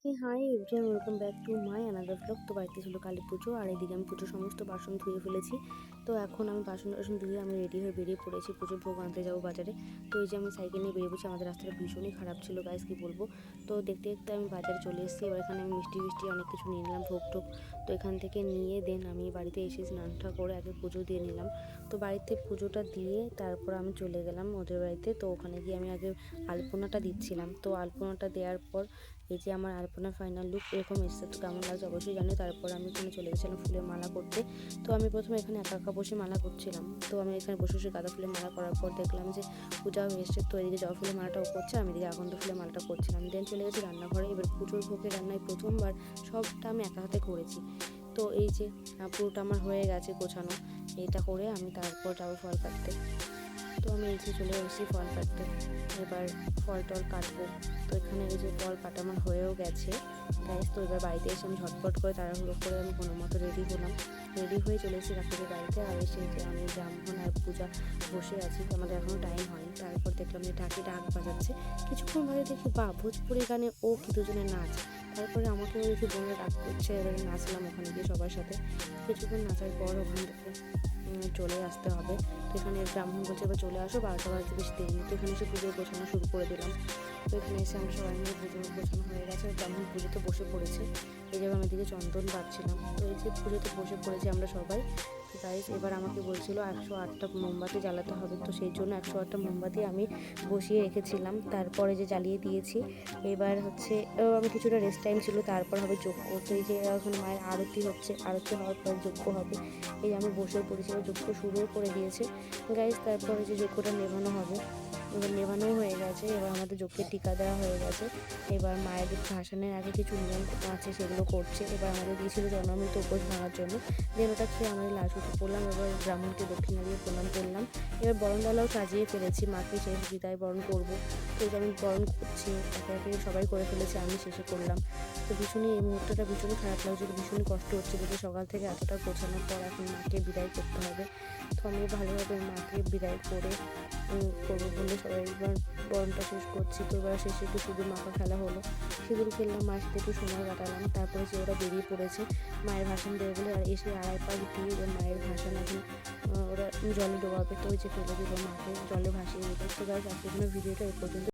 Hi everyone, welcome back to my another blog. তো বাড়িতে ছিল কালী পুজো, আর এদিকে আমি পুজোর সমস্ত বাসন ধুয়ে ফেলেছি। তো এখন আমি বাসন ধুয়ে আমি রেডি হয়ে বেরিয়ে পড়েছি পুজোর ভোগ আনতে যাবো বাজারে। তো এই যে আমি সাইকেল নিয়ে বেরিয়ে পড়ছি, আমাদের রাস্তাটা ভীষণই খারাপ ছিল গাইস, কি বলবো। তো দেখতে দেখতে আমি বাজারে চলে এসেছি। এবার এখানে আমি মিষ্টি অনেক কিছু নিয়ে নিলাম, ভোগ টোগ। তো এখান থেকে নিয়ে দেন আমি বাড়িতে এসে স্নানটা করে আগে পুজো দিয়ে নিলাম। তো বাড়িতে পুজোটা দিয়ে তারপর আমি চলে গেলাম ওদের বাড়িতে। তো ওখানে গিয়ে আমি আগে আলপনাটা দিচ্ছিলাম। তো আলপনাটা দেওয়ার পর এই যে আমার আলপনা ফাইনাল লুক এরকম এসেছে। তো কেমন লাগছে অবশ্যই জানি। তারপর আমি এখানে চলে গেছিলাম ফুলের মালা করতে। তো আমি প্রথমে এখানে একা একা বসে মালা করছিলাম। তো আমি এখানে বসে বসে গাঁদা ফুলের মালা করার পর দেখলাম যে পূজা হয়ে এসছে। তো এদিকে জবা ফুলের মালাটাও করছে, আমি এদিকে আকন্দ ফুলের মালাটা করছিলাম। দেন চলে গেছি রান্নাঘরে। এবার পুজোর ভোগের রান্নায় প্রথমবার সবটা আমি একা হাতে করেছি। তো এই যে পুরোটা আমার হয়ে গেছে গোছানো। এটা করে আমি তারপর যাবো ফল কাটতে। তো আমি এই যে চলে এসেছি ফল কাটতে। এবার ফল টল কাটবো। তো এখানে এই যে ফল কাটা আমার হয়েও গেছে গ্যাস। তো এবার বাড়িতে এসে আমি ঝটপট করে তাড়াহুড়ো করে আমি কোনো মতো রেডি হলাম। রেডি হয়ে চলে এসেছি কাকুদের বাড়িতে। আর এসে যে আমি ব্রাহ্মণ আর পূজা বসে আছি, আমাদের এখনও টাইম হয়নি। তারপর দেখলাম যে ঢাকি ডাক বাজাচ্ছে। কিছুক্ষণ বাদে দেখি বা ভোজপুরি গানে ও কি দুজনের নাচ। তারপরে আমাকেও দেখি বোনের ডাক করছে, এবারে নাচলাম ওখানে গিয়ে সবার সাথে। কিছুক্ষণ নাচার পর ওখান থেকে চলে আসতে হবে। তো এখানে ব্রাহ্মণ বলছে এবার চলে আসো, 12টা বাজতে বেশি দেরি নেই। তো এখানে এসে পুজোর গোছানো শুরু করে দিলাম। তো এখানে এসে আমরা সবাই মিলে পুজোর গোছানো হয়ে গেছে। ব্রাহ্মণ পুজোতে বসে পড়েছে। এই জায়গায় আমি দিকে চন্দন পাচ্ছিলাম। তো এই যে পুজোতে বসে পড়েছি আমরা সবাই। তো গাইস এবার আমাকে বলছিল 108টা মোমবাতি জ্বালাতে হবে। তো সেই জন্য 108টা মোমবাতি আমি বসিয়ে রেখেছিলাম, তারপরে যে জ্বালিয়ে দিয়েছি। এবার হচ্ছে আমি কিছুটা রেস্ট টাইম ছিল, তারপর হবে যজ্ঞ। তো এই যে এখন মায়ের আরতি হচ্ছে, আরতি হওয়ার পর যজ্ঞ হবে। এই আমি বসে পড়েছি, যজ্ঞ শুরুও করে দিয়েছে গাইস। তারপরে যে যজ্ঞটা নেভানো হবে, এবার নেভানো হয়ে গেছে। এবার আমাদের যজ্ঞের টিকা দেওয়া হয়ে গেছে। এবার মায়ের ভাসানের আগে কিছু নিয়ম আছে সেগুলো করছে। এবার আমাদের দিয়েছিল জন্মামৃত উপোস ভাঙার জন্য। দেন ওটা খেয়ে আমাদের লাশ উঠে পড়লাম। এবার ব্রাহ্মণকে দক্ষিণা দিয়ে প্রণাম করলাম। এবার বরণডালাও সাজিয়ে ফেলেছি, মাকে শেষ বিদায় বরণ করবো। তো এটা আমি বরণ করছি, একে একে সবাই করে ফেলেছে, আমি শেষে করলাম। তো ভীষণই এই মুহূর্তটা ভীষণই খারাপ লাগছিল, ভীষণই কষ্ট হচ্ছে যে সকাল থেকে এতটা গোছানোর পর এখন মাকে বিদায় করতে হবে। তো আমি ভালোভাবে মাকে বিদায় করে করবো বলে সবাই এবার বরণটা শেষ করছি। তো এবার শেষে একটু সিঁদুর মাখা খেলা হলো, সিঁদুর খেললাম, মায়ের সাথে একটু সময় কাটালাম। তারপরে যে ওরা বেরিয়ে পড়েছে মায়ের ভাসান দেবে বলে। আর এসে আড়াই পাশ দিয়ে এবার মায়ের ভাসান এখন ওরা জলে ডোবাবে। তো ওই যে ফেলে দিল মাকে, জলে ভাসিয়ে দিল। তো গাইস আজকে ভিডিওটা এই পর্যন্ত।